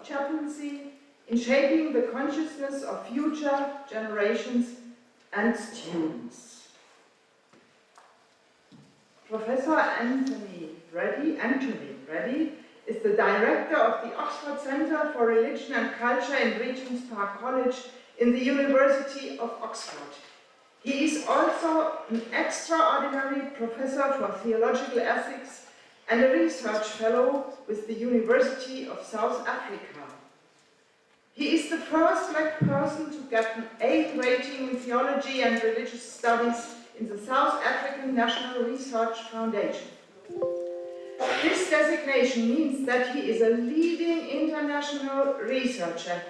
of chaplaincy in shaping the consciousness of future generations and students. Professor Anthony Reddie is the director of the Oxford Centre for Religion and Culture in Regent's Park College in the University of Oxford. He is also an extraordinary professor for theological ethics and a research fellow with the University of South Africa. He is the first black person to get an A rating in theology and religious studies in the South African National Research Foundation. This designation means that he is a leading international researcher.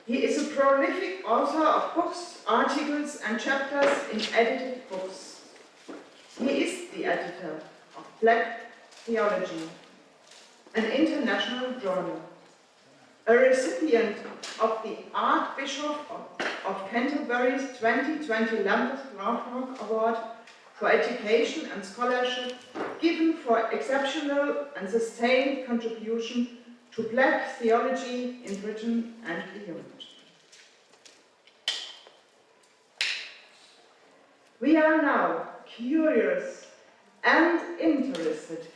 He is a prolific author of books, articles and chapters in edited books. He is the editor of Black Theology, an international journal, a recipient of the Archbishop of Canterbury's 2020 Lambeth Norfolk Award for Education and Scholarship, given for exceptional and sustained contribution to black theology in Britain and beyond. We are now curious and interested,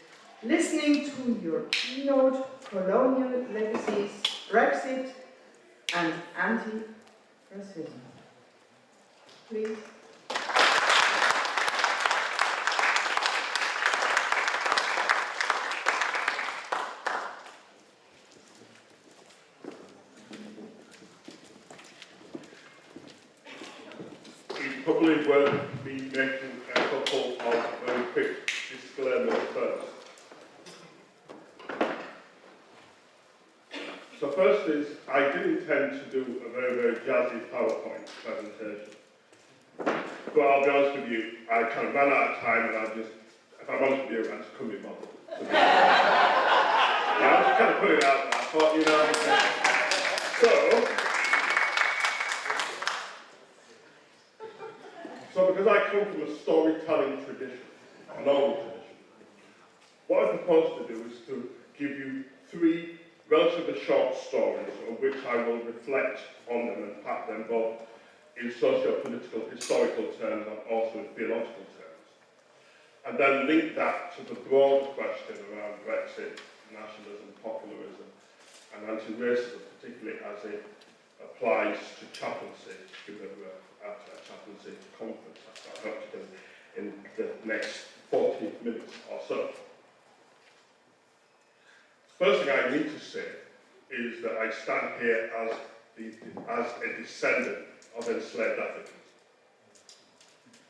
listening to your keynote, Colonial Legacies, Brexit and Anti-Racism. Please. It's probably worth me making a couple of very quick disclaimers first. So first is, I did intend to do a very, very jazzy PowerPoint presentation. But I'll be honest with you, I kind of ran out of time and I just, if I'm honest with you, I just couldn't be bothered. Yeah, I just kind of put it out there. I thought, you know, so because I come from a storytelling tradition, an oral tradition, what I propose to do is to give you 3 relatively short stories on which I will reflect on them and pack them both in socio-political, historical terms and also in theological terms. And then link that to the broad question around Brexit, nationalism, popularism and anti-racism, particularly as it applies to chaplaincy, given we're at a chaplaincy conference that I hope to do in the next 40 minutes or so. First thing I need to say is that I stand here as a descendant of enslaved Africans.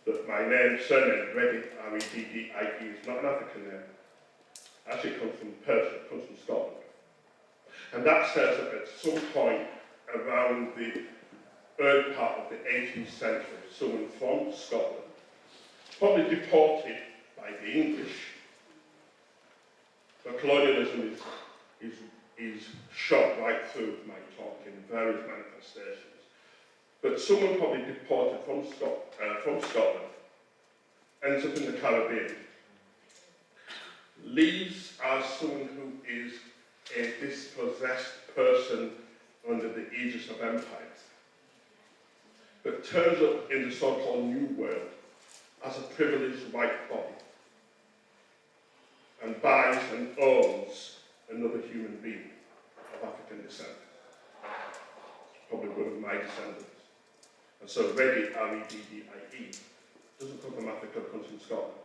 That my name, surname, Reddie, R-E-D-D-I-E, is not an African name. It actually comes from Persia, it comes from Scotland. And that says that at some point around the early part of the 18th century, someone from Scotland, probably deported by the English, but colonialism is shot right through my talk in various manifestations. But someone probably deported from Scotland, ends up in the Caribbean, leaves as someone who is a dispossessed person under the aegis of empires, but turns up in the so-called New World as a privileged white body, and buys and owns another human being of African descent, probably one of my descendants. And so Reddie, R-E-D-D-I-E, doesn't come from Africa, it comes from Scotland.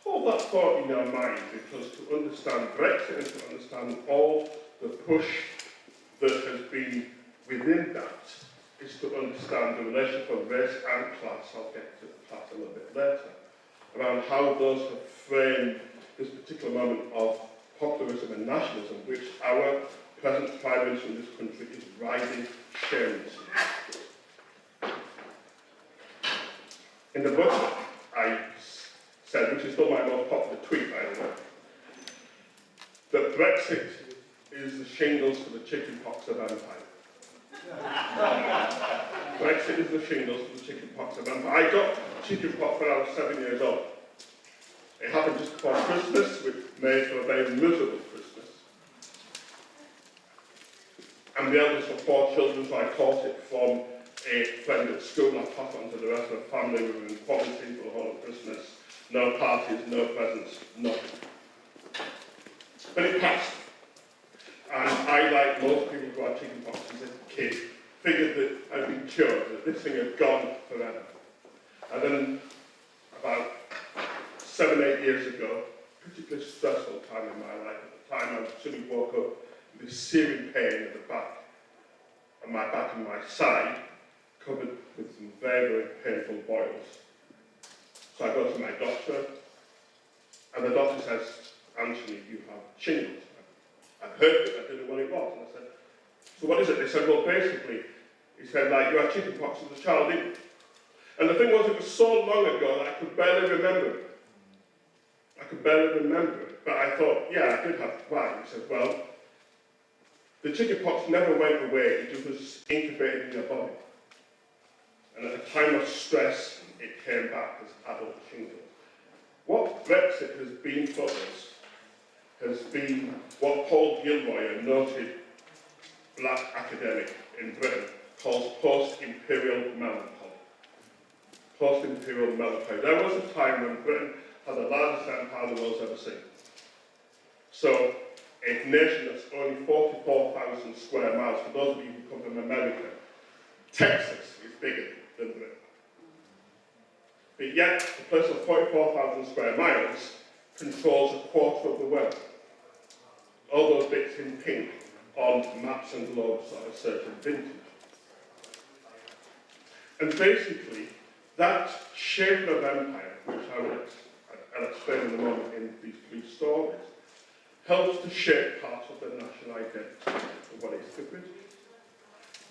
Hold that thought in your mind, because to understand Brexit and to understand all the push that has been within that is to understand the relationship of race and class. I'll get to class a little bit later, around how those have framed this particular moment of populism and nationalism, which our present Prime Minister in this country is riding shamelessly. In the book, I said, which is still my most popular tweet, by the way, that Brexit is the shingles for the chicken pox of empire. Brexit is the shingles for the chicken pox of empire. I got chicken pox when I was 7 years old. It happened just before Christmas, which made for a very miserable Christmas. I'm the eldest of 4 children, so I caught it from a friend at school. I passed on to the rest of the family. We were in poverty for the whole of Christmas. No parties, no presents, nothing. But it passed. And I, like most people who had chicken pox as a kid, figured that I'd been cured, that this thing had gone forever. And then, about 7, 8 years ago, a particularly stressful time in my life. At the time, I suddenly woke up with this searing pain at the back, on my back and my side, covered with some very, very painful boils. So I go to my doctor, and the doctor says, Anthony, you have shingles. I heard it, I didn't know what it was, and I said, so what is it? They said, well, basically, he said, like, you had chicken pox as a child, didn't you? And the thing was, it was so long ago that I could barely remember it. I could barely remember it, but I thought, yeah, I did have, why? He said, well, the chicken pox never went away, it just was incubated in your body. And at a time of stress, it came back as adult shingles. What Brexit has been for us has been what Paul Gilroy, a noted black academic in Britain, calls post-imperial melancholy. Post-imperial melancholy. There was a time when Britain had the largest empire the world's ever seen. So, a nation that's only 44,000 square miles, for those of you who come from America, Texas is bigger than Britain. But yet, a place of 44,000 square miles controls a quarter of the world. All those bits in pink on maps and globes of a certain vintage. And basically, that shape of empire, which I'll explain in a moment in these 3 stories, helps to shape parts of the national identity of what is the British.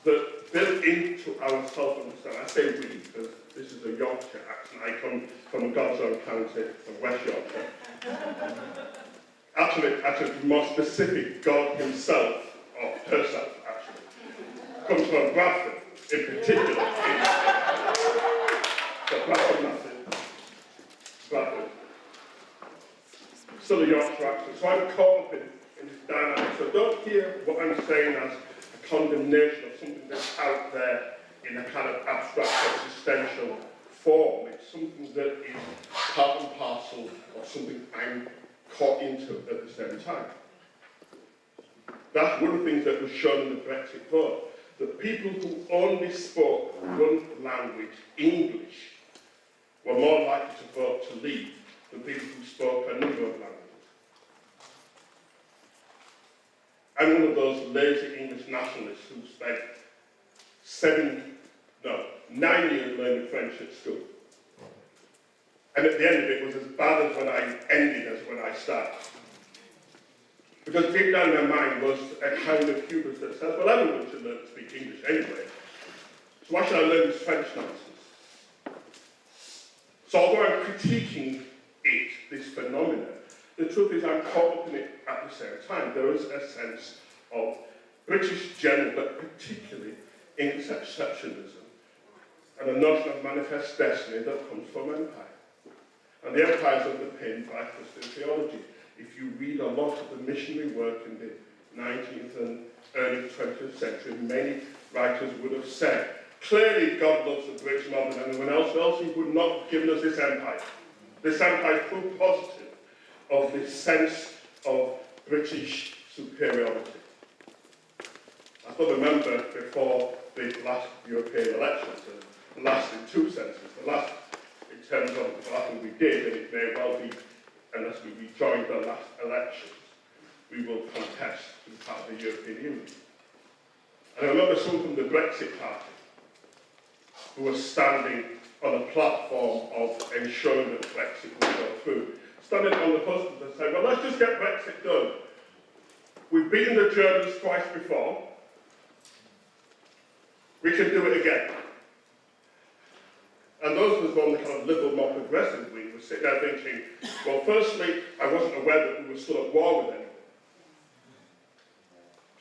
That built into our self-understanding, I say we, because this is a Yorkshire accent, I come from God's own county of West Yorkshire. Actually, more specific, God himself, or herself, actually, comes from Bradford, in particular. So Bradford, Bradford. Still a Yorkshire accent. So I'm caught up in this dynamic. So don't hear what I'm saying as a condemnation of something that's out there in a kind of abstract existential form. It's something that is part and parcel of something I'm caught into at the same time. That's one of the things that was shown in the Brexit vote, that people who only spoke one language, English, were more likely to vote to leave than people who spoke a number of languages. I'm one of those lazy English nationalists who spent 9 years learning French at school. And at the end of it was as bad as when I ended as when I started. Because deep down in my mind was a kind of hubris that says, well, everyone should learn to speak English anyway. So why should I learn this French nonsense? So although I'm critiquing it, this phenomenon, the truth is I'm caught up in it at the same time. There is a sense of British general, but particularly English exceptionalism, and a notion of manifest destiny that comes from empire. And the empire is underpinned by Christian theology. If you read a lot of the missionary work in the 19th and early 20th century, many writers would have said, clearly God loves the British more than anyone else, or else he would not have given us this empire. This empire is proof positive of this sense of British superiority. I still remember before the last European elections, the last in 2 senses, the last in terms of the last thing we did, and it may well be, unless we rejoin the last elections, we will contest to be part of the European Union. And I remember someone from the Brexit Party who was standing on a platform of ensuring that Brexit would go through, standing on the hustings and saying, well, let's just get Brexit done. We've beaten the Germans twice before. We can do it again. And those of us on the kind of liberal, more progressive wing were sitting there thinking, well, firstly, I wasn't aware that we were still at war with anyone.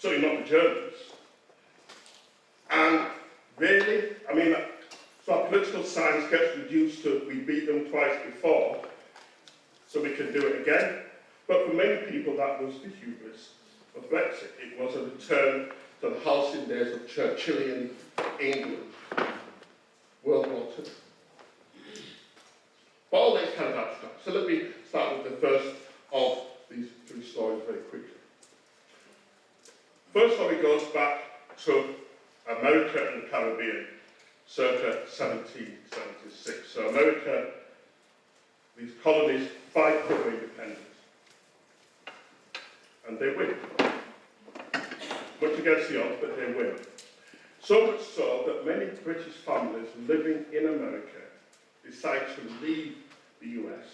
Certainly not the Germans. And really, I mean, so our political science gets reduced to we beat them twice before, so we can do it again. But for many people, that was the hubris of Brexit. It was a return to the halcyon days of Churchillian England, World War II. But all that's kind of abstract. So let me start with the first of these three stories very quickly. First story goes back to America and the Caribbean, circa 1776. So America, these colonies fight for independence. And they win. Much against the odds, but they win. So much so that many British families living in America decide to leave the US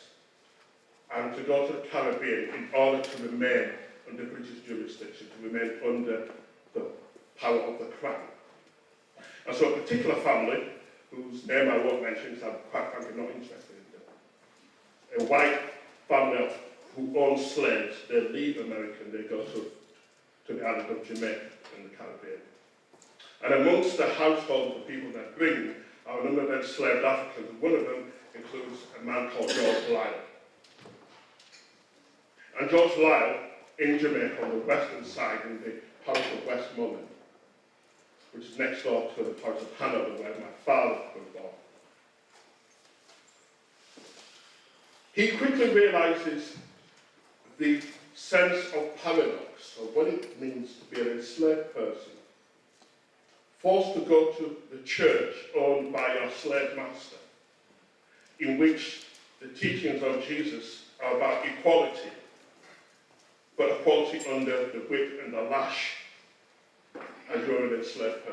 and to go to the Caribbean in order to remain under British jurisdiction, to remain under the power of the Crown. And so a particular family, whose name I won't mention because I'm quite frankly not interested in them, a white family who owns slaves, they leave America and they go to the island of Jamaica in the Caribbean. And amongst the household of the people that bring are a number of enslaved Africans, and one of them includes a man called George Lyle. And George Lyle, in Jamaica, on the western side, in the parish of Westmoreland, which is next door to the parish of Hanover, where my father was born. He quickly realises the sense of paradox, of what it means to be an enslaved person, forced to go to the church owned by your slave master, in which the teachings of Jesus are about equality, but equality under the whip and the lash, as you're an enslaved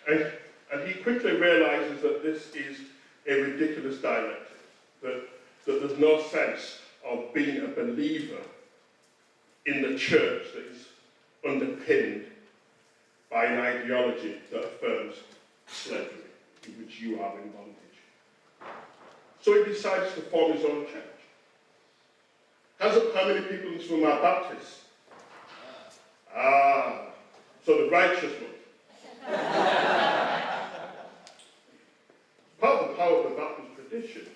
person. And he quickly realises that this is a ridiculous dialectic, that there's no sense of being a believer in the church that is underpinned by an ideology that affirms slavery, in which you are in bondage. So he decides to form his own church. How many people in this room are Baptists? So the righteous one. Part of the power of the Baptist tradition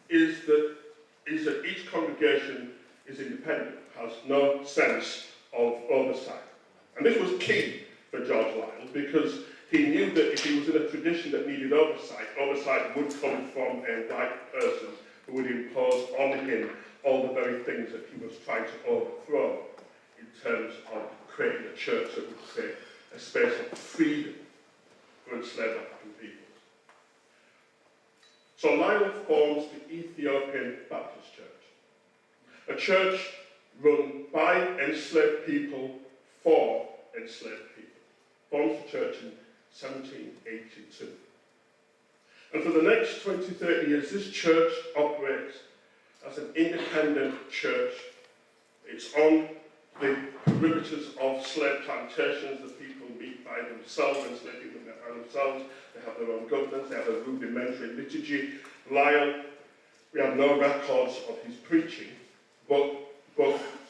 is that each congregation is independent, has no sense of oversight. And this was key for George Lyle, because he knew that if he was in a tradition that needed oversight would come from a white person who would impose on him all the very things that he was trying to overthrow in terms of creating a church that would create a space of freedom for enslaved African people. So Lyle forms the Ethiopian Baptist Church, a church run by enslaved people for enslaved people. Forms the church in 1782. And for the next 20, 30 years, this church operates as an independent church. It's on the perimeters of slave plantations. The people meet by themselves, enslaved people meet by themselves. They have their own governance, they have a rudimentary liturgy. Lyle, we have no records of his preaching, but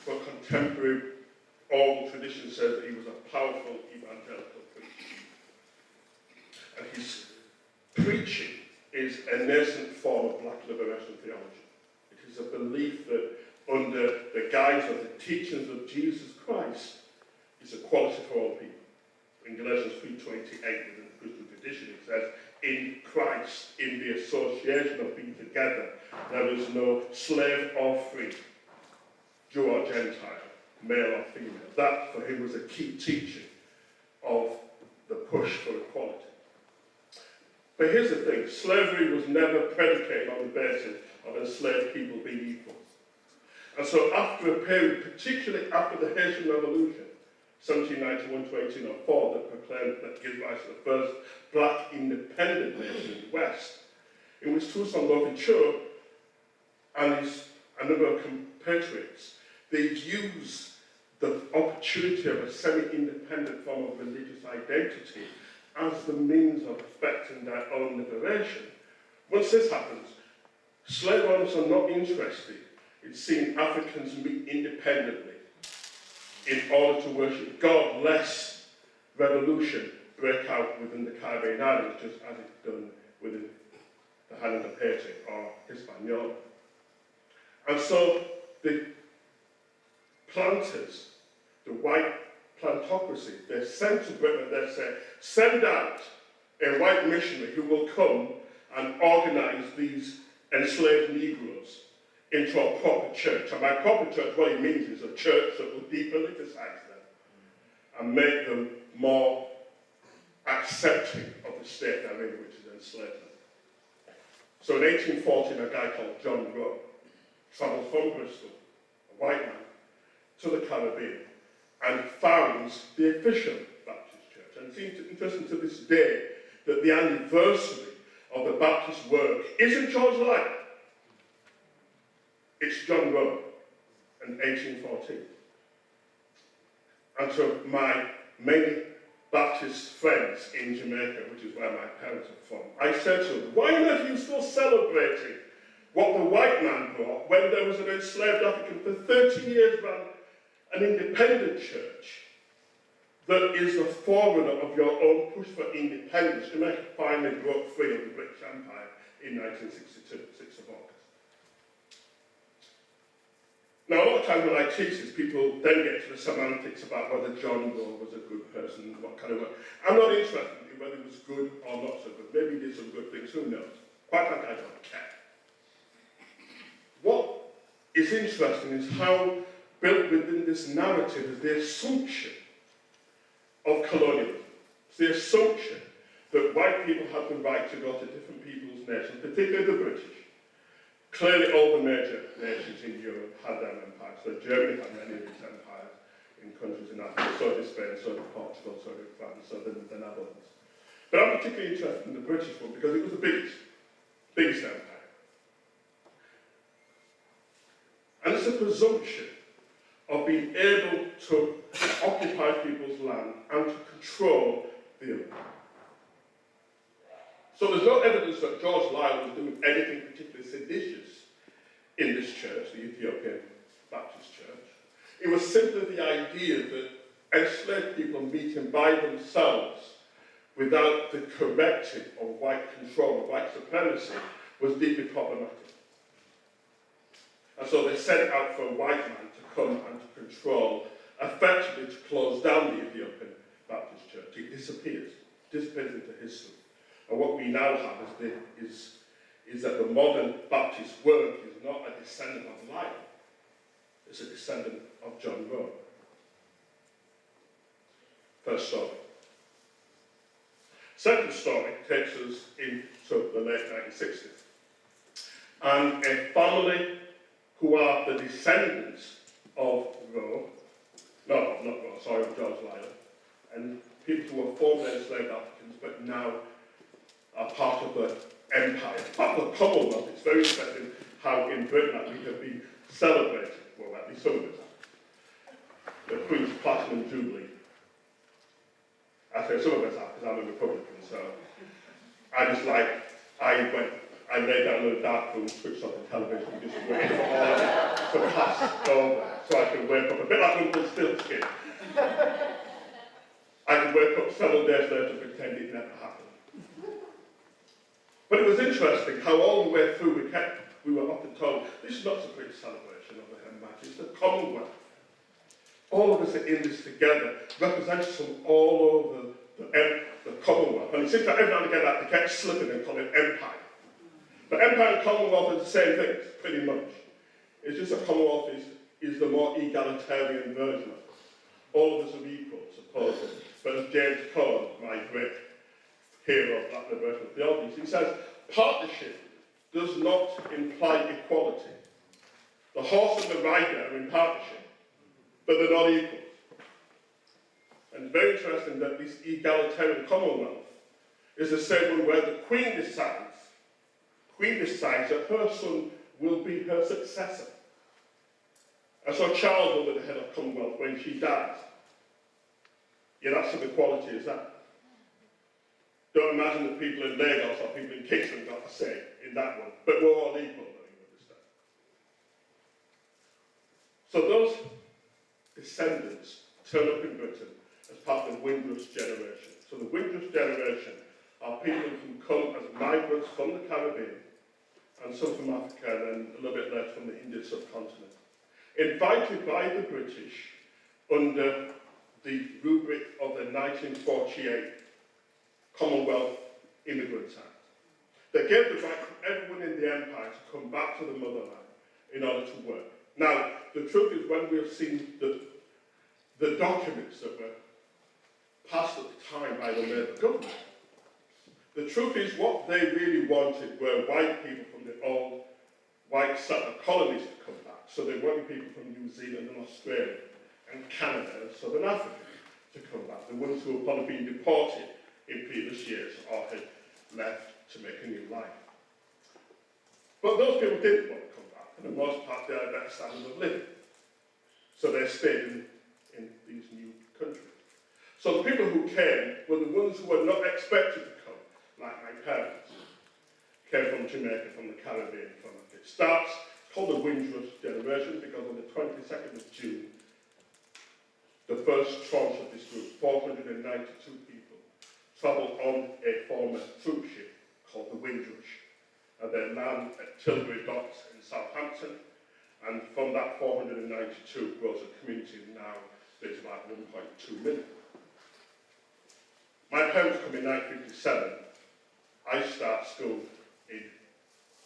contemporary oral tradition says that he was a powerful evangelical preacher. And his preaching is a nascent form of black liberation theology. It is a belief that under the guise of the teachings of Jesus Christ is equality for all people. In Galatians 3:28, within the Christian tradition, it says, in Christ, in the association of being together, there is no slave or free, Jew or Gentile, male or female. That, for him, was a key teaching of the push for equality. But here's the thing, slavery was never predicated on the basis of enslaved people being equal. And so after a period, particularly after the Haitian Revolution, 1791 to 1804, that gives rise to the first black independent nation in the West, in which Toussaint Louverture and a number of compatriots, they use the opportunity of a semi-independent form of religious identity as the means of effecting their own liberation. Once this happens, slave owners are not interested in seeing Africans meet independently in order to worship God, lest revolution break out within the Caribbean islands, just as it's done within the island of Haiti or Hispaniola. And so the planters, the white plantocracy. They sent to Britain, they say, send out a white missionary who will come and organise these enslaved Negroes into a proper church. And by proper church, what it means is a church that will depoliticize them and make them more accepting of the state they're in, which is enslavement. So in 1814, a guy called John Rowe travels from Bristol, a white man, to the Caribbean and founds the official Baptist church. And it seems interesting to this day that the anniversary of the Baptist work isn't George Lyon, it's John Rowe in 1814. And so my many Baptist friends in Jamaica, which is where my parents are from, I said to them, why on earth are you still celebrating what the white man brought when there was an enslaved African for 30 years ran an independent church that is the forerunner of your own push for independence? Jamaica finally broke free of the British Empire in 1962, 6th of August. Now, a lot of times when I teach this, people then get to the semantics about whether John Rowe was a good person and what kind of work. I'm not interested in whether he was good or not so good. Maybe he did some good things, who knows? Quite frankly, I don't care. What is interesting is how built within this narrative is the assumption of colonialism. It's the assumption that white people have the right to go to different people's nations, particularly the British. Clearly, all the major nations in Europe had their empires. So Germany had many of its empires in countries in Africa, so did Spain, so did Portugal, so did France, so did the Netherlands. But I'm particularly interested in the British one because it was the biggest empire. And it's a presumption of being able to occupy people's land and to control the empire. So there's no evidence that George Lyle was doing anything particularly seditious in this church, the Ethiopian Baptist Church. It was simply the idea that enslaved people meeting by themselves without the corrective of white control, of white supremacy, was deeply problematic. And so they sent out for a white man to come and to control, effectively to close down the Ethiopian Baptist Church. It disappears into history. And what we now have is that the modern Baptist work is not a descendant of Lyle, it's a descendant of John Rowe. First story. Second story takes us into the late 1960s. And a family who are the descendants of Rowe, of George Lyle, and people who were formerly enslaved Africans but now are part of the empire, part of the Commonwealth. It's very interesting how in Britain we have been celebrating, well, at least some of us have, the Queen's Platinum Jubilee. I say some of us have because I'm a Republican, so I lay down in the dark room, switched off the television, and just waited for all of it to pass over so I can wake up, a bit like Rumpelstiltskin. I can wake up several days later and pretend it never happened. But it was interesting how all the way through we were often told, this is not a great celebration of the Hen Majesty, it's the Commonwealth. All of us are in this together, representatives from all over the Commonwealth. And it seems like every now and again that they kept slipping and call it Empire. But Empire and Commonwealth are the same things, pretty much. It's just that Commonwealth is the more egalitarian version of it. All of us are equal, supposedly. But as James Cone, my great hero of that version of theology, he says, partnership does not imply equality. The horse and the rider are in partnership, but they're not equal. And it's very interesting that this egalitarian Commonwealth is the same one where the Queen decides that her son will be her successor. And so Charles will be the head of Commonwealth when she dies. Yeah, that's some equality, is that? Don't imagine that people in Lagos or people in Kingston got a say in that one, but we're all equal, though, you understand. So those descendants turn up in Britain as part of the Windrush generation. So the Windrush generation are people who come as migrants from the Caribbean, and some from Africa, and then a little bit later from the Indian subcontinent. Invited by the British under the rubric of the 1948 Commonwealth Immigrants Act that gave the right to everyone in the empire to come back to the motherland in order to work. Now, the truth is, when we've seen the documents that were passed at the time by the Labour government, the truth is what they really wanted were white people from the old white settler colonies to come back. So they wanted people from New Zealand and Australia and Canada and Southern Africa to come back, the ones who had probably been deported in previous years or had left to make a new life. But those people didn't want to come back. For the most part, they had a better standard of living. So they stayed in these new countries. So the people who came were the ones who were not expected to come, like my parents. Came from Jamaica, from the Caribbean, it starts, it's called the Windrush generation, because on the 22nd of June, the first tranche of this group, 492 people, travelled on a former troop ship called the Windrush, and they land at Tilbury Docks in Southampton, and from that 492 grows a community now that's about 1.2 million. My parents come in 1957. I start school in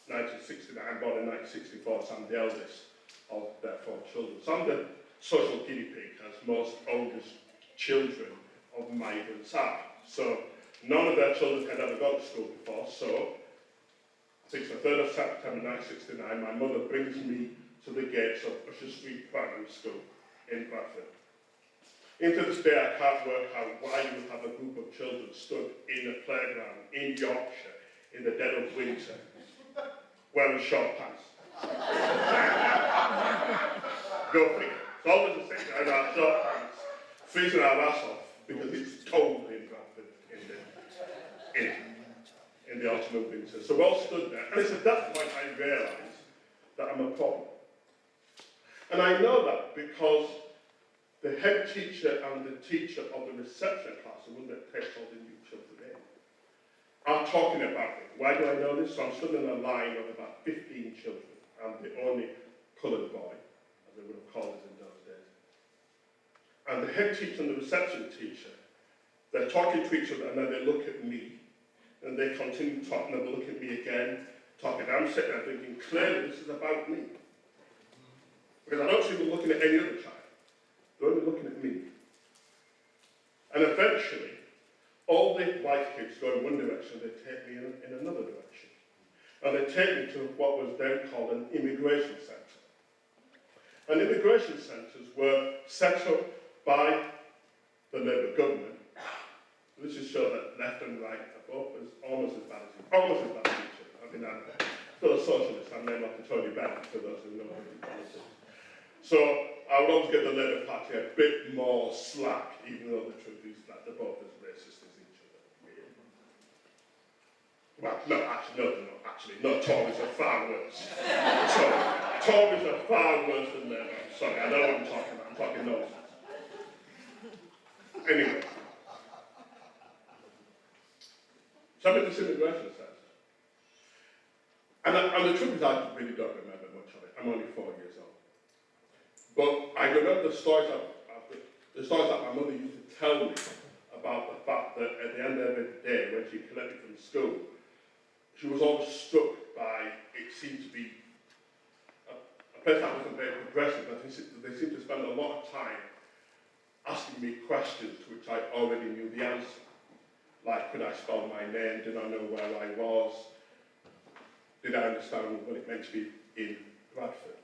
1969. I'm born in 1964, so I'm the eldest of their 4 children. So I'm the social guinea pig, as most oldest children of migrants are. So none of their children had ever gone to school before, so I think it's the 3rd of September 1969, my mother brings me to the gates of Usher Street Primary School in Bradford. Into this day, I can't work out why you would have a group of children stood in a playground in Yorkshire in the dead of winter, wearing short pants. Go figure. It's always the same in our short pants, freezing our ass off because it's cold in Bradford in the autumn and winter. So we all stood there, and it's at that point I realised that I'm a problem. And I know that because the head teacher and the teacher of the reception class, the one that takes all the new children in, are talking about it. Why do I know this? So I'm stood in a line of about 15 children. I'm the only coloured boy, as they would have called it in those days. And the head teacher and the reception teacher, they're talking to each other, and then they look at me, and they continue talking, and they look at me again, talking. I'm sitting there thinking, clearly this is about me. Because I don't see them looking at any other child. They're only looking at me. And eventually, all the white kids go in one direction, they take me in another direction. And they take me to what was then called an immigration centre. And immigration centres were set up by the Labour government. This is show that left and right are both almost as bad as each other. I mean, I'm still a socialist, I'm named after Tony Benn, for those who know politics. So I would always give the Labour Party a bit more slack, even though the truth is that they're both as racist as each other. Well, no, Tories are far worse. Tories are far worse than Labour. Sorry, I know what I'm talking about. I'm talking nonsense. Anyway. So I'm in this immigration centre. And the truth is I really don't remember much of it. I'm only 4 years old. But I remember the stories that my mother used to tell me about the fact that at the end of the day, when she collected from school, she was always struck by, it seemed to be a place that wasn't very progressive, but they seemed to spend a lot of time asking me questions to which I already knew the answer. Like, could I spell my name? Did I know where I was? Did I understand what it meant to be in Bradford?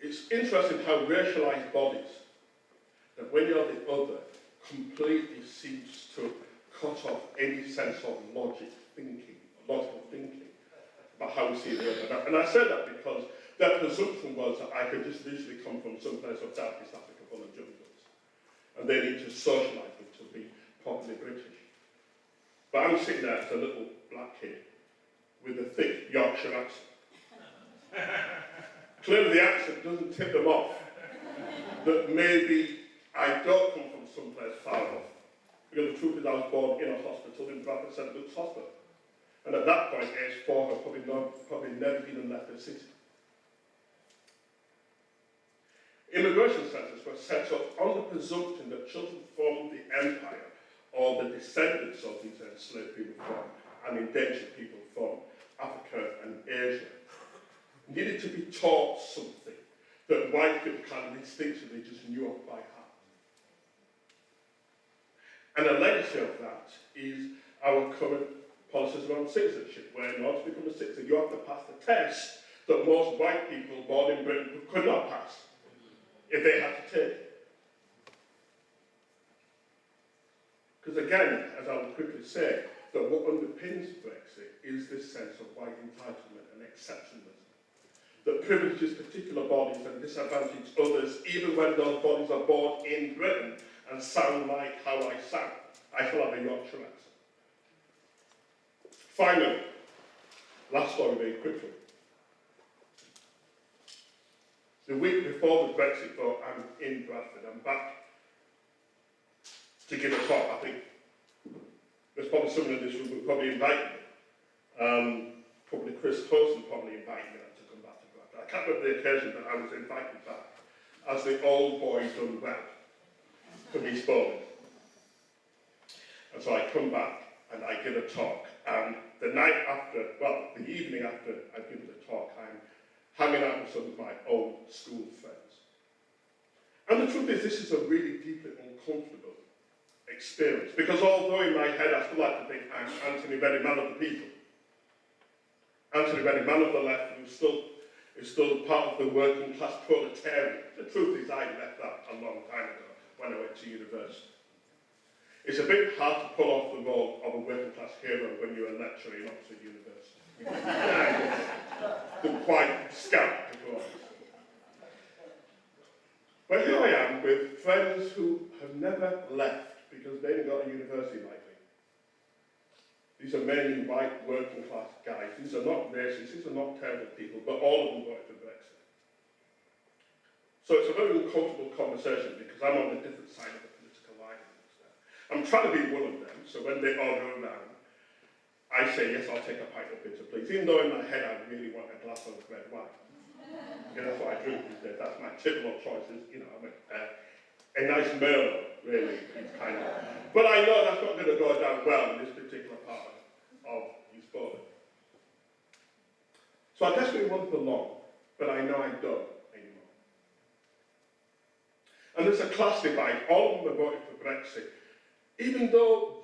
It's interesting how racialised bodies, that when you're the other, completely seems to cut off any sense of logical thinking about how we see the other. And I say that because their presumption was that I could just literally come from some place of South East Africa full of jungles, and they need to socialise them to be properly British. But I'm sitting there as a little black kid with a thick Yorkshire accent. Clearly the accent doesn't tip them off that maybe I don't come from someplace far off. Because the truth is I was born in a hospital in Bradford St Luke's Hospital. And at that point, age 4, I'd probably never even left the city. Immigration centres were set up on the presumption that children from the empire or the descendants of these enslaved people from and endangered people from Africa and Asia needed to be taught something that white people kind of instinctively just knew off by heart. And a legacy of that is our current policies around citizenship, where in order to become a citizen, you have to pass the test that most white people born in Britain could not pass if they had to take it. Because again, as I'll quickly say, that what underpins Brexit is this sense of white entitlement and exceptionalism that privileges particular bodies and disadvantages others, even when those bodies are born in Britain and sound like how I sound. I shall have a Yorkshire accent. Finally, last story very quickly. The week before the Brexit vote, I'm in Bradford. I'm back to give a talk. I think there's probably someone in this room who would probably invite me. Probably Chris Hosen probably invited me to come back to Bradford. I can't remember the occasion, but I was invited back as the old boy done well from East Bowling. And so I come back and I give a talk. And the night after, well, the evening after I've given the talk, I'm hanging out with some of my old school friends. And the truth is, this is a really deeply uncomfortable experience, because although in my head I still like to think I'm Anthony Reddie, man of the people, Anthony Reddie, man of the left, who is still part of the working class proletariat. The truth is, I left that a long time ago when I went to university. It's a bit hard to pull off the role of a working class hero when you're a lecturer in Oxford University. It's quite scant, to be honest. But here I am with friends who have never left because they didn't go to university like me. These are mainly white working class guys. These are not racist, these are not terrible people, but all of them voted for Brexit. So it's a very uncomfortable conversation because I'm on a different side of the political line. I'm trying to be one of them, so when they all go around, I say, yes, I'll take a pint of bitter, please. Even though in my head I really want a glass of red wine. Because that's what I drink these days. That's my typical choices. You know, I'm a nice Merlot, really, kind of. But I know that's not going to go down well in this particular part of East Bowling. So I desperately want to belong, but I know I don't anymore. And there's a class divide. All of them are voting for Brexit. Even though,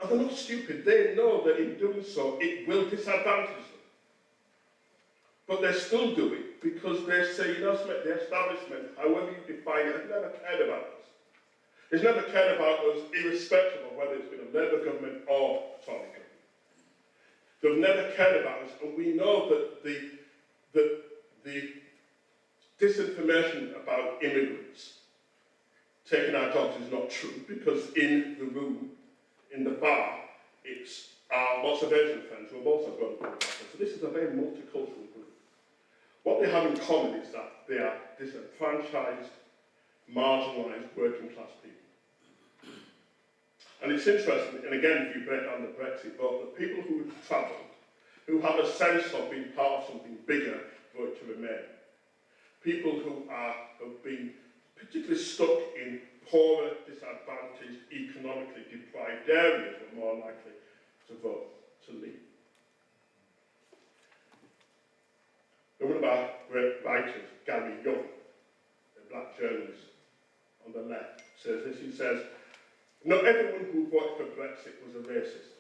and they're not stupid, they know that in doing so, it will disadvantage them. But they still do it because they say, you know, the establishment, however you define it, has never cared about us. It's never cared about us irrespective of whether it's been a Labour government or a Tory government. They've never cared about us, and we know that the disinformation about immigrants taking our jobs is not true, because in the room, in the bar, it's lots of Asian friends who have also gone to Bradford. So this is a very multicultural group. What they have in common is that they are disenfranchised, marginalised, working class people. And it's interesting, and again, if you break down the Brexit vote, the people who have travelled, who have a sense of being part of something bigger, vote to remain. People who have been particularly stuck in poorer, disadvantaged, economically deprived areas were more likely to vote to leave. And one of our great writers, Gary Young, a black journalist on the left, says this. He says, not everyone who voted for Brexit was a racist,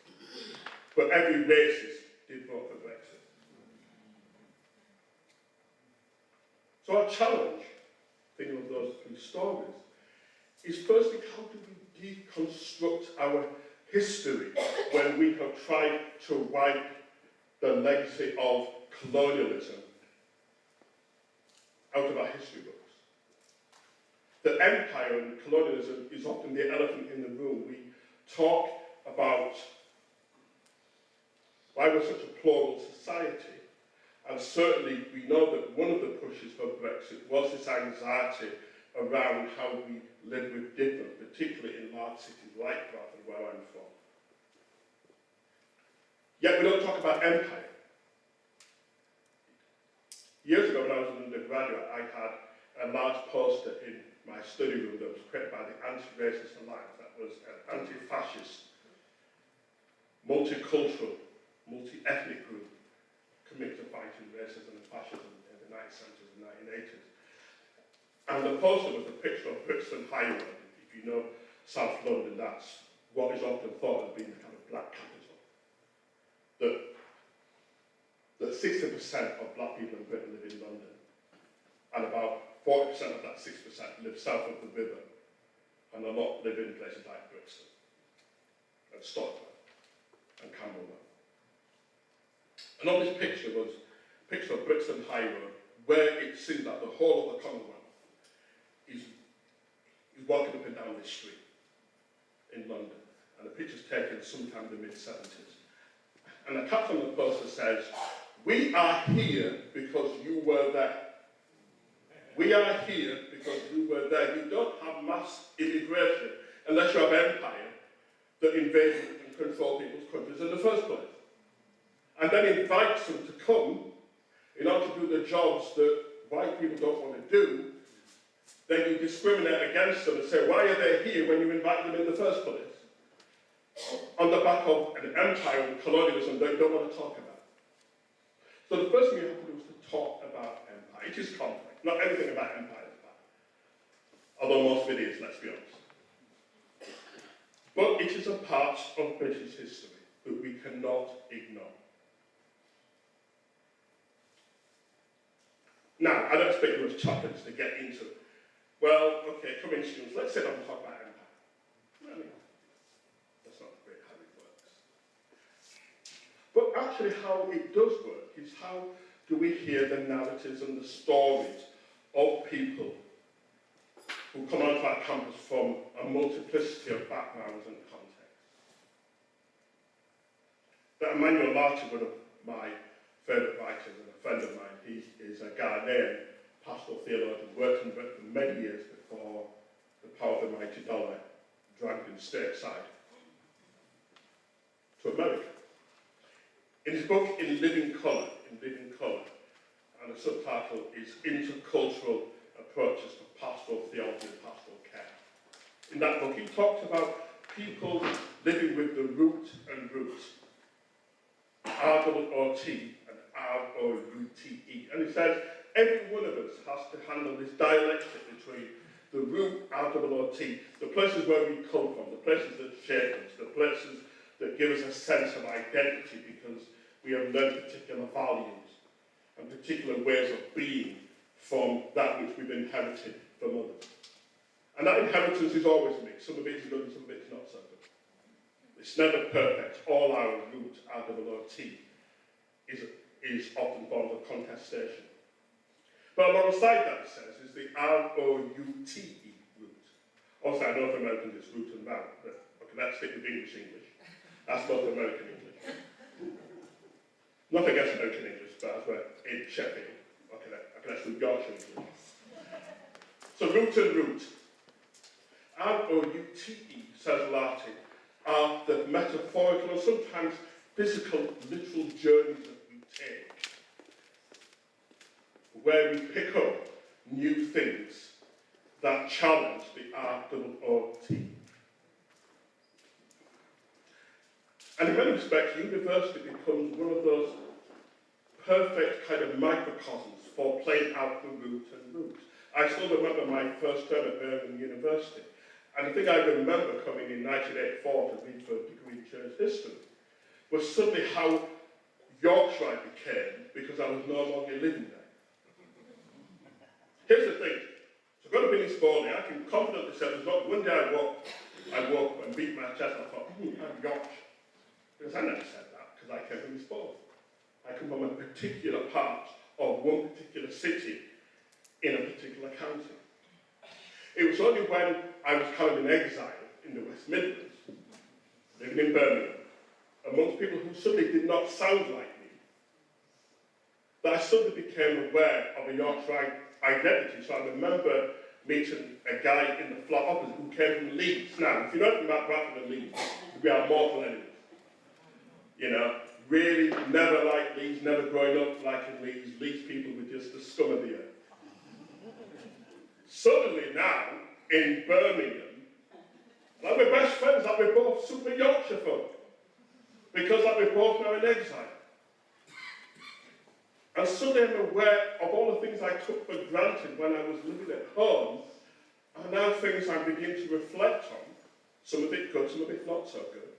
but every racist did vote for Brexit. So our challenge, thinking of those three stories, is firstly, how do we deconstruct our history when we have tried to wipe the legacy of colonialism out of our history books? The empire and colonialism is often the elephant in the room. We talk about why we're such a plural society, and certainly we know that one of the pushes for Brexit was this anxiety around how we live with different, particularly in large cities like Bradford, where I'm from. Yet we don't talk about empire. Years ago, when I was an undergraduate, I had a large poster in my study room that was created by the Anti-Racist Alliance, that was an anti-fascist, multicultural, multi-ethnic group committed to fighting racism and fascism in the 1970s and 1980s. And the poster was a picture of Brixton High Road. If you know South London, that's what is often thought of being the kind of black capital. That 60% of black people in Britain live in London, and about 40% of that 6% live south of the river, and a lot live in places like Brixton, and Stockwell, and Camberwell. And on this picture was a picture of Brixton High Road, where it seems that the whole of the Commonwealth is walking up and down this street in London. And the picture's taken sometime in the mid-70s. And the caption on the poster says, "We are here because you were there. We are here because you were there. You don't have mass immigration unless you have empire that invades and control people's countries in the first place. And then invites them to come in order to do the jobs that white people don't want to do. Then you discriminate against them and say, why are they here when you invite them in the first place? On the back of an empire and colonialism that you don't want to talk about. So the first thing you have to do is to talk about empire. It is complex. Not everything about empire is bad. Although most of it is, let's be honest. But it is a part of British history that we cannot ignore. Now, I don't expect you as chaplains to get into, well, okay, come in, students, let's sit down and talk about empire. Well, that's not really how it works. But actually how it does work is how do we hear the narratives and the stories of people who come onto our campus from a multiplicity of backgrounds and contexts. That Emmanuel Larcher, one of my favourite writers and a friend of mine, he is a Ghanaian pastoral theologian, worked in Britain for many years before the power of the mighty dollar dragged him stateside to America. In his book, In Living Colour, and the subtitle is Intercultural Approaches to Pastoral Theology and Pastoral Care. In that book, he talks about people living with the root and roots, R-O-O-T and R-O-U-T-E. And he says, every one of us has to handle this dialectic between the root, R-O-O-T, the places where we come from, the places that shape us, the places that give us a sense of identity because we have learned particular values and particular ways of being from that which we've inherited from others. And that inheritance is always mixed. Some of it is good and some of it is not so good. It's never perfect. All our root, R-O-O-T, is often forms of contestation. But alongside that, it says, is the R-O-U-T-E root. Also, I know North American is root and round, but okay, let's stick with English. That's North American English. Not against American English, but as we're in Sheffield. Okay, let's do Yorkshire English. So root and root. R-O-U-T-E, says Lartin, are the metaphorical and sometimes physical, literal journeys that we take, where we pick up new things that challenge the R-O-O-T. And in many respects, university becomes one of those perfect kind of microcosms for playing out the root and roots. I still remember my first term at Birmingham University. And the thing I remember coming in 1984 to read for a degree in church history was suddenly how Yorkshire I became because I was no longer living there. Here's the thing. So I've got to be in Spalding. I can confidently say there's not one day I woke up and beat my chest and I thought, I'm Yorkshire. Because I never said that, because I came from Spalding. I come from a particular part of one particular city in a particular county. It was only when I was kind of in exile in the West Midlands, living in Birmingham, amongst people who suddenly did not sound like me, that I suddenly became aware of a Yorkshire identity. So I remember meeting a guy in the flat opposite who came from Leeds. Now, if you know anything about Bradford and Leeds, we are mortal enemies. You know, really never liked Leeds, never growing up liking Leeds. Leeds people were just the scum of the earth. Suddenly now, in Birmingham, like we're best friends, like we're both super Yorkshire folk, because like we're both now in exile. And suddenly I'm aware of all the things I took for granted when I was living at home, are now things I'm beginning to reflect on, some of it good, some of it not so good,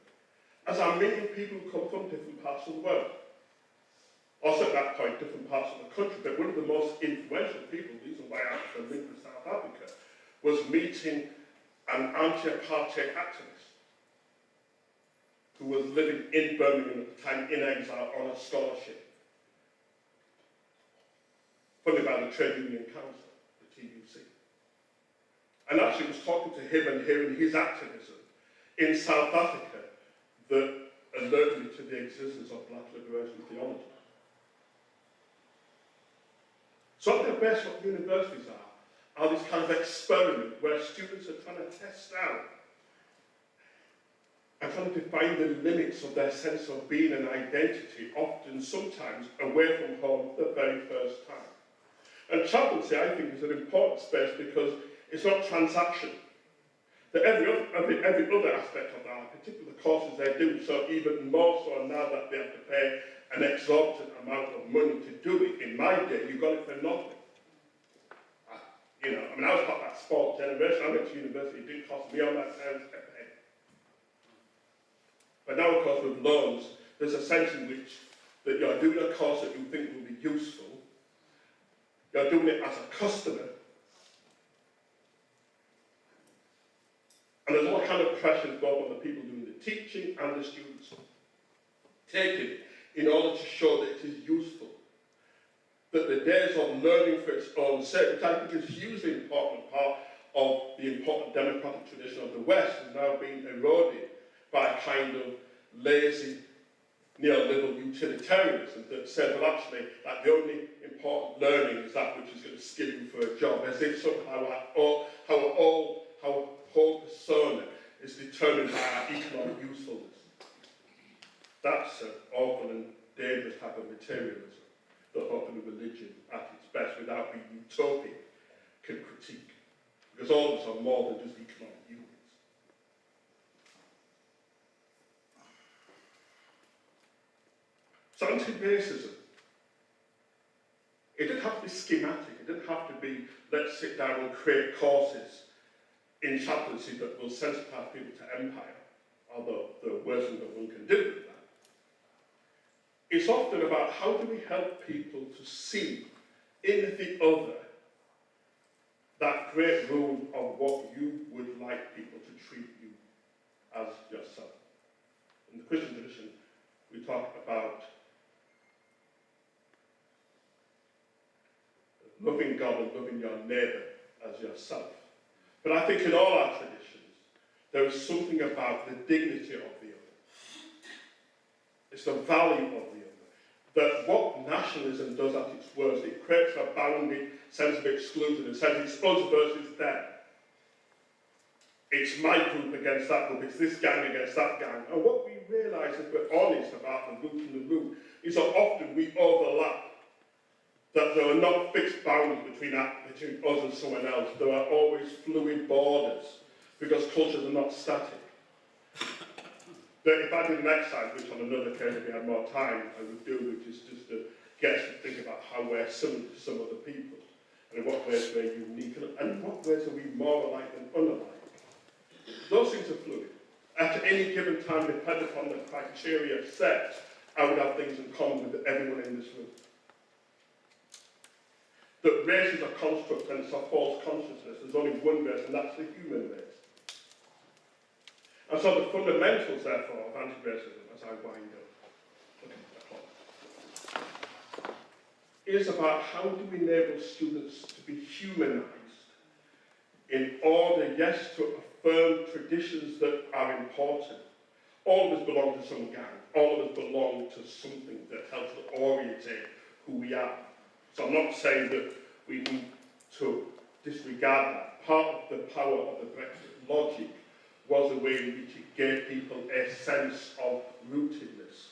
as I'm meeting people who come from different parts of the world. Also at that point, different parts of the country, but one of the most influential people, the reason why I actually linked with South Africa, was meeting an anti-apartheid activist who was living in Birmingham at the time in exile on a scholarship, funded by the Trade Union Council, the TUC. And actually was talking to him and hearing his activism in South Africa that alerted me to the existence of black liberation theology. So at their best, what universities are this kind of experiment where students are trying to test out and trying to define the limits of their sense of being and identity, often, sometimes, away from home the very first time. And chaplaincy, I think, is an important space because it's not transactional. That every other aspect of that, particularly the courses they do, so even more so now that they have to pay an exorbitant amount of money to do it. In my day, you got it for nothing. I was part of that sport generation. I went to university, it didn't cost me on that time a penny. But now, of course, with loans, there's a sense in which that you're doing a course that you think will be useful, you're doing it as a customer, and there's all kind of pressures both on the people doing the teaching and the students taking it in order to show that it is useful. That the days of learning for its own sake, which I think is a hugely important part of the important democratic tradition of the West, is now being eroded by a kind of lazy neoliberal utilitarianism that says, well, actually, that the only important learning is that which is going to skill you for a job, as if somehow our whole persona is determined by our economic usefulness. That's an awful and dangerous type of materialism that hopefully religion at its best, without being utopian, can critique. Because all of us are more than just economic units. So anti-racism, it didn't have to be schematic, it didn't have to be, let's sit down and create courses in chaplaincy that will sensitize people to empire, although there are worse than that one can do with that. It's often about how do we help people to see in the other that great rule of what you would like people to treat you as yourself. In the Christian tradition, we talk about loving God and loving your neighbour as yourself. But I think in all our traditions, there is something about the dignity of the other. It's the value of the other. That what nationalism does at its worst, it creates a bounded sense of exclusion and says it's us versus them. It's my group against that group, it's this gang against that gang. And what we realise, if we're honest about the root and the root, is that often we overlap. That there are not fixed boundaries between us and someone else. There are always fluid borders, because cultures are not static. That if I did an exercise, which on another occasion if we had more time, I would do, which is just to get us to think about how we're similar to some other people, and in what ways we're unique, and in what ways are we more alike than unalike. Those things are fluid. At any given time, depending upon the criteria set, I would have things in common with everyone in this room. That race is a construct and it's a false consciousness. There's only one race, and that's the human race. And so the fundamentals, therefore, of anti-racism, as I wind up, looking at the clock, is about how do we enable students to be humanized in order, yes, to affirm traditions that are important. All of us belong to some gang. All of us belong to something that helps to orientate who we are. So I'm not saying that we need to disregard that. Part of the power of the Brexit logic was a way in which it gave people a sense of rootedness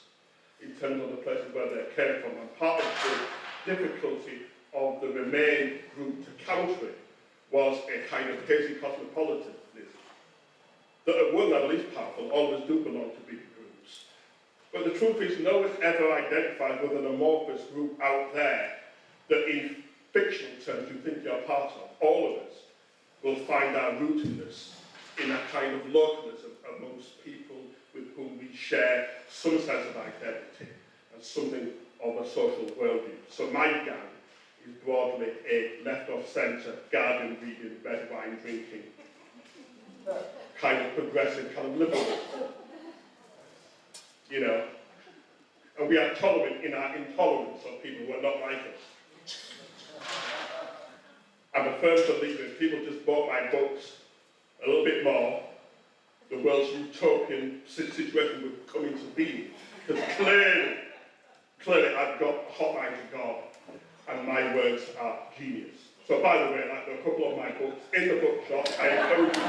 in terms of the places where they came from. And part of the difficulty of the Remain group to counter it was a kind of hazy cosmopolitanism that at one level is powerful, all of us do belong to big groups. But the truth is no one ever identifies with an amorphous group out there that in fictional terms you think you're part of. All of us will find our rootedness in a kind of localism amongst people with whom we share some sense of identity and something of a social worldview. So my gang is broadly a left-of-centre, Guardian reading, red wine drinking, kind of progressive, kind of liberal. You know? And we are tolerant in our intolerance of people who are not like us. I'm a firm believer if people just bought my books a little bit more, the world's utopian situation would come into being. Because clearly I've got a hot line to God, and my words are genius. So by the way, like there are a couple of my books in the bookshop, I encourage you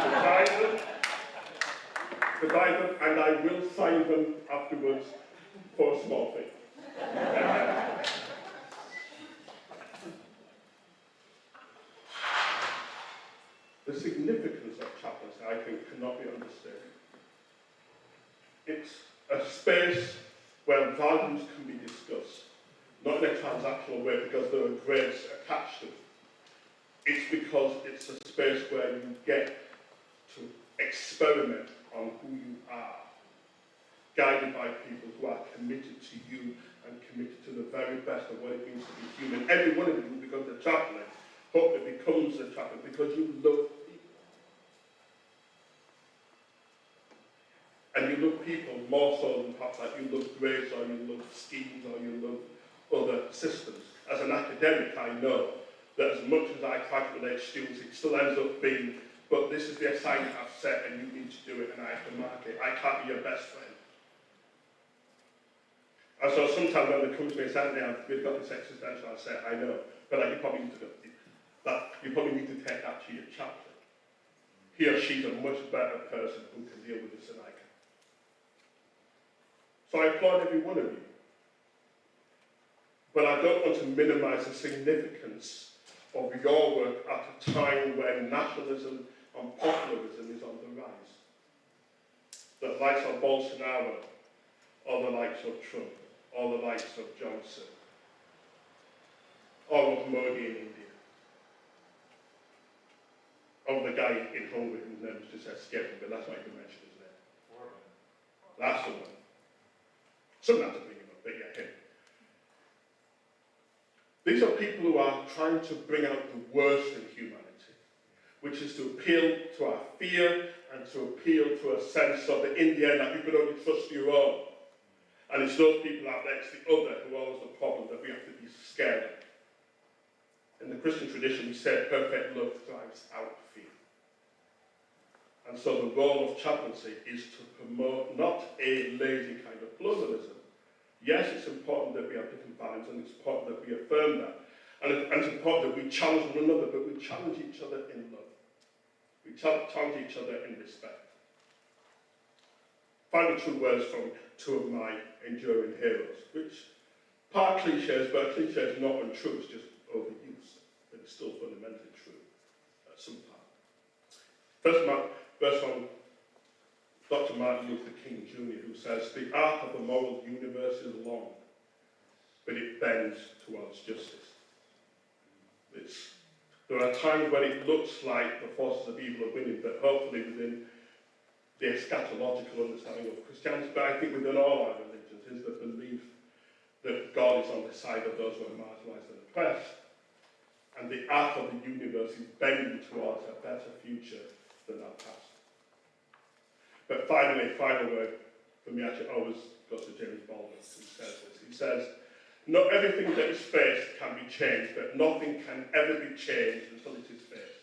to buy them, and I will sign them afterwards for a small fee. The significance of chaplaincy, I think, cannot be understood. It's a space where values can be discussed, not in a transactional way because there are grades attached to it. It's because it's a space where you get to experiment on who you are, guided by people who are committed to you and committed to the very best of what it means to be human. Every one of you who becomes a chaplain hopefully becomes a chaplain because you love people. And you love people more so than perhaps like you love grades or you love schemes or you love other systems. As an academic, I know that as much as I try to relate students, it still ends up being, but this is the assignment I've set and you need to do it and I have to mark it. I can't be your best friend. And so sometimes when they come to me and say, we've got this existential, I say, I know, but you probably need to take that to your chaplain. He or she's a much better person who can deal with this than I can. So I applaud every one of you. But I don't want to minimize the significance of your work at a time when nationalism and popularism is on the rise. The likes of Bolsonaro, or the likes of Trump, or the likes of Johnson, or of Modi in India, or the guy in Hungary whose name was just escaping, but that's not even mentioned his name. That's the one. Some have to bring him up, but yeah, him. These are people who are trying to bring out the worst in humanity, which is to appeal to our fear and to appeal to a sense of that in the end that you can only trust your own. And it's those people out there, it's the other who are always the problem that we have to be scared of. In the Christian tradition, we say perfect love drives out fear. And so the role of chaplaincy is to promote not a lazy kind of pluralism. Yes, it's important that we have different values, and it's important that we affirm that. And it's important that we challenge one another, but we challenge each other in love. We challenge each other in respect. Final two words from two of my enduring heroes, which part cliches, but cliches not untrue, it's just overused, but it's still fundamentally true at some time. First from Dr. Martin Luther King Jr., who says, the arc of the moral universe is long, but it bends towards justice. There are times when it looks like the forces of evil are winning, but hopefully within the eschatological understanding of Christianity, but I think within all our religions, is the belief that God is on the side of those who are marginalized and oppressed, and the arc of the universe is bending towards a better future than our past. But finally, final word for me actually always goes to James Baldwin, who says this. He says, not everything that is faced can be changed, but nothing can ever be changed until it is faced.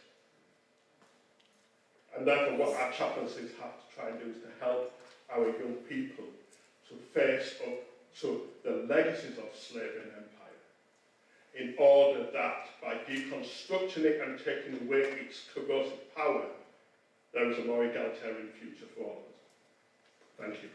And therefore what our chaplaincies have to try and do is to help our young people to face up to the legacies of slavery and empire, in order that by deconstructing it and taking away its corrosive power, there is a more egalitarian future for all of us. Thank you.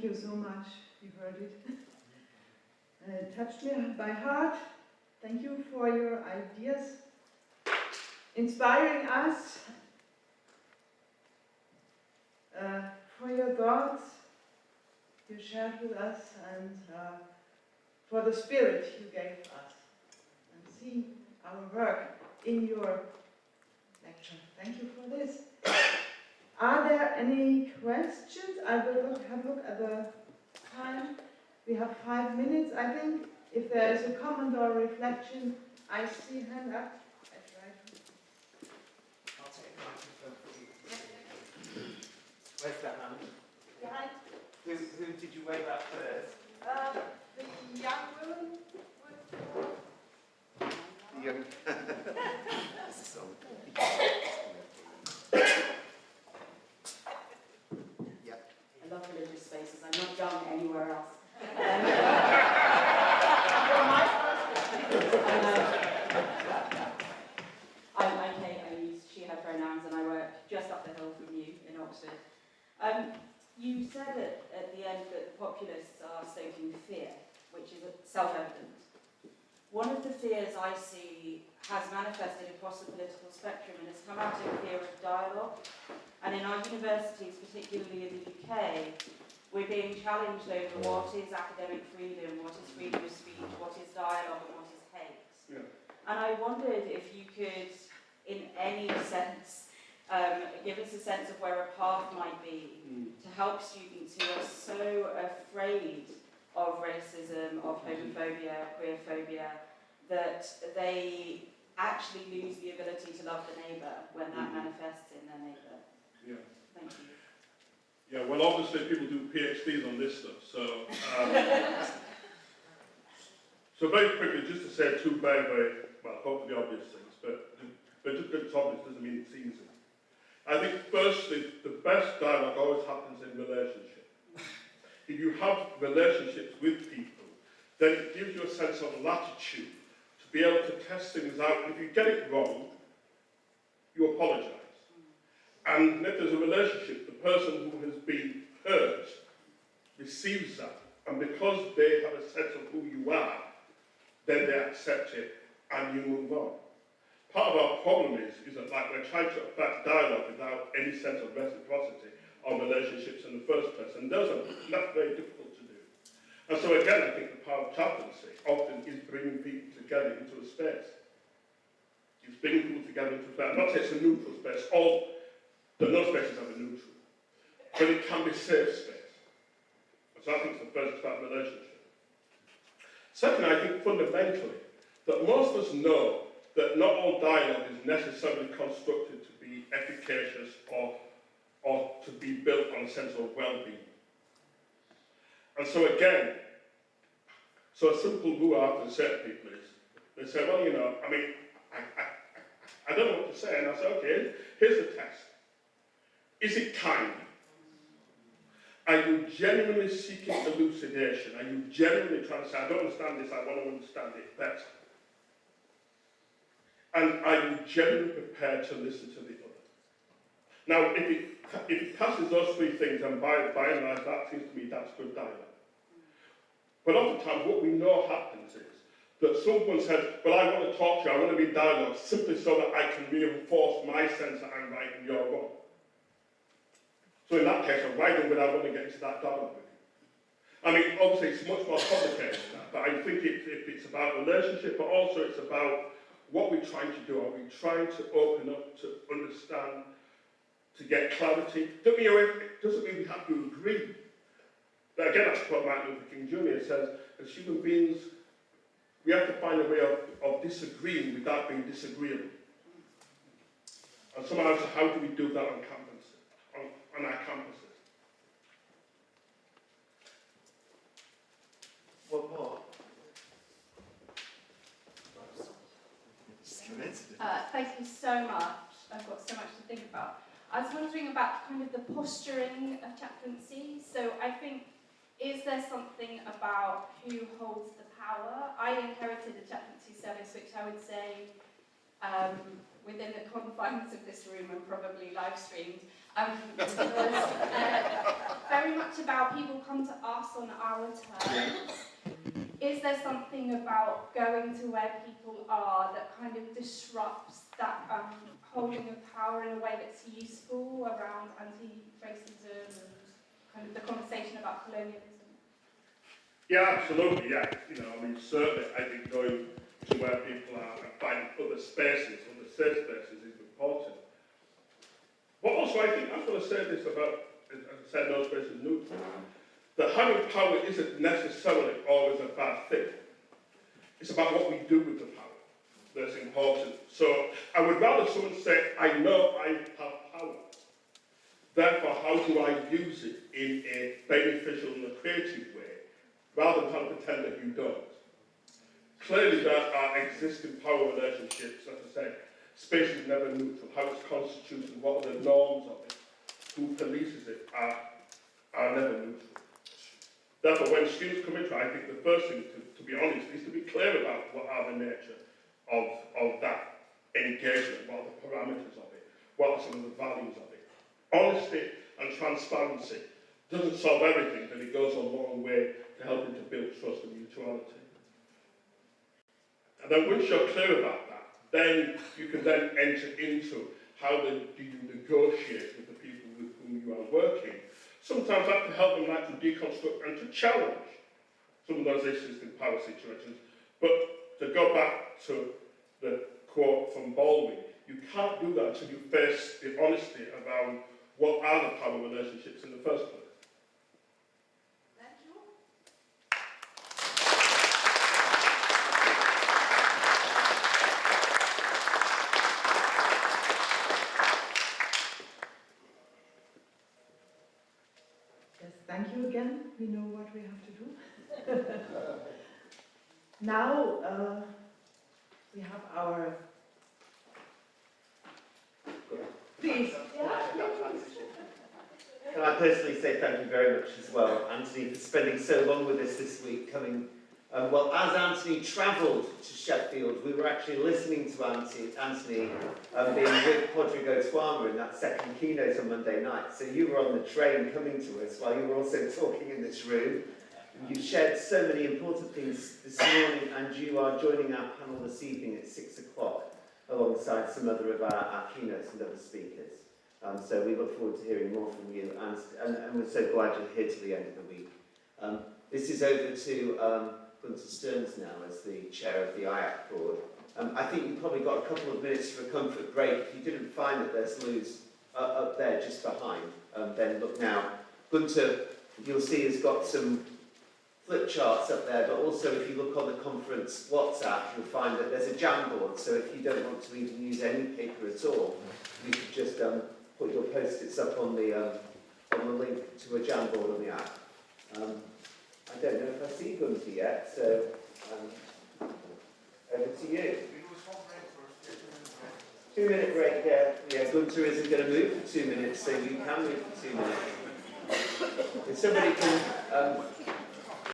Thank you so much. You heard it. It touched me by heart. Thank you for your ideas, inspiring us, for your thoughts you shared with us, and for the spirit you gave us, and see our work in your lecture. Thank you for this. Are there any questions? I will have a look at the time. We have 5 minutes, I think. If there is a comment or reflection, I see hand up. I'll take the microphone for you. Where's that hand? Behind. Who did you wave at first? The young woman. The young. This is on. Yeah. I love religious spaces. I'm not young anywhere else. I'm Kate. I use she, her pronouns, and I work just up the hill from you in Oxford. You said at the end that the populists are stoking fear, which is self-evident. One of the fears I see has manifested across the political spectrum and has come out of fear of dialogue. And in our universities, particularly in the UK, we're being challenged over what is academic freedom, what is freedom of speech, what is dialogue, and what is hate. Yeah. And I wondered if you could, in any sense, give us a sense of where a path might be to help students who are so afraid of racism, of homophobia, queerphobia, that they actually lose the ability to love the neighbour when that manifests in their neighbour. Yeah. Thank you. Yeah, well, obviously people do PhDs on this stuff, so so very quickly, just to say two very, very, well, hopefully obvious things, but just because it's obvious doesn't mean it's easy. I think firstly, the best dialogue always happens in relationship. If you have relationships with people, then it gives you a sense of latitude to be able to test things out. If you get it wrong, you apologise. And if there's a relationship, the person who has been hurt receives that. And because they have a sense of who you are, then they accept it and you move on. Part of our problem is that like we're trying to affect dialogue without any sense of reciprocity on relationships in the first place. And that's very difficult to do. And so again, I think the power of chaplaincy often is bringing people together into a space. It's bringing people together into a space. I'm not saying it's a neutral space. No spaces have a neutral. But it can be safe space. And so I think it's the first about relationship. Second, I think fundamentally that most of us know that not all dialogue is necessarily constructed to be efficacious or to be built on a sense of well-being. And so again, so a simple rule I have to say to people is, they say, well, you know, I mean, I don't know what to say. And I say, okay, here's the test. Is it kind? Are you genuinely seeking elucidation? Are you genuinely trying to say, I don't understand this, I want to understand it better? And are you genuinely prepared to listen to the other? Now, if it passes those three things, and by and large, that seems to me that's good dialogue. But oftentimes, what we know happens is that someone says, well, I want to talk to you, I want to be in dialogue, simply so that I can reinforce my sense that I'm right and you're wrong. So in that case, why don't I want to get into that dialogue with you? I mean, obviously, it's much more complicated than that, but I think it's about relationship, but also it's about what we're trying to do. Are we trying to open up, to understand, to get clarity? It doesn't mean we have to agree. But again, that's what Martin Luther King Jr. says, as human beings, we have to find a way of disagreeing without being disagreeable. And somehow, so how do we do that on campus, on our campuses? One more. Thank you so much. I've got so much to think about. I was wondering about kind of the posturing of chaplaincy. So I think, is there something about who holds the power? I inherited a chaplaincy service, which I would say within the confines of this room and probably live streamed, was very much about people come to us on our terms. Is there something about going to where people are that kind of disrupts that holding of power in a way that's useful around anti-racism and kind of the conversation about colonialism? Yeah, absolutely, yeah. Certainly, I think going to where people are and finding other spaces, other safe spaces is important. But also, I think I'm going to say this about, as I said, no space is neutral, that having power isn't necessarily always a bad thing. It's about what we do with the power that's important. So I would rather someone say, I know I have power. Therefore, how do I use it in a beneficial and a creative way, rather than trying to pretend that you don't? Clearly, there are existing power relationships, as I said, space is never neutral, how it's constituted, what are the norms of it, who polices it, are never neutral. Therefore, when students come into it, I think the first thing, to be honest, is to be clear about what are the nature of that engagement, what are the parameters of it, what are some of the values of it. Honesty and transparency doesn't solve everything, but it goes a long way to helping to build trust and mutuality. And then once you're clear about that, then you can then enter into how do you negotiate with the people with whom you are working. Sometimes that can help them like to deconstruct and to challenge some of those existing power situations. But to go back to the quote from Baldwin, you can't do that until you face the honesty around what are the power relationships in the first place. Thank you again. We know what we have to do. Now we have our. Please. Can I personally say thank you very much as well, Anthony, for spending so long with us this week, coming. Well, as Anthony travelled to Sheffield, we were actually listening to Anthony being with Podrigo Tuama in that second keynote on Monday night. So you were on the train coming to us while you were also talking in this room. You shared so many important things this morning, and you are joining our panel this evening at 6 o'clock alongside some other of our keynotes and other speakers. So we look forward to hearing more from you, and we're so glad you're here to the end of the week. This is over to Gunter Stearns now as the chair of the IACHE board. I think you've probably got a couple of minutes for a comfort break. If you didn't find that there's loos up there just behind, then look now. Gunter, you'll see, has got some flip charts up there, but also if you look on the conference WhatsApp, you'll find that there's a Jamboard, so if you don't want to even use any paper at all, you could just put your post-its up on the link to a Jamboard on the app. I don't know if I see Gunter yet, so over to you. 2 minute break, yeah. Gunter isn't going to move for 2 minutes, so you can move for 2 minutes. If somebody can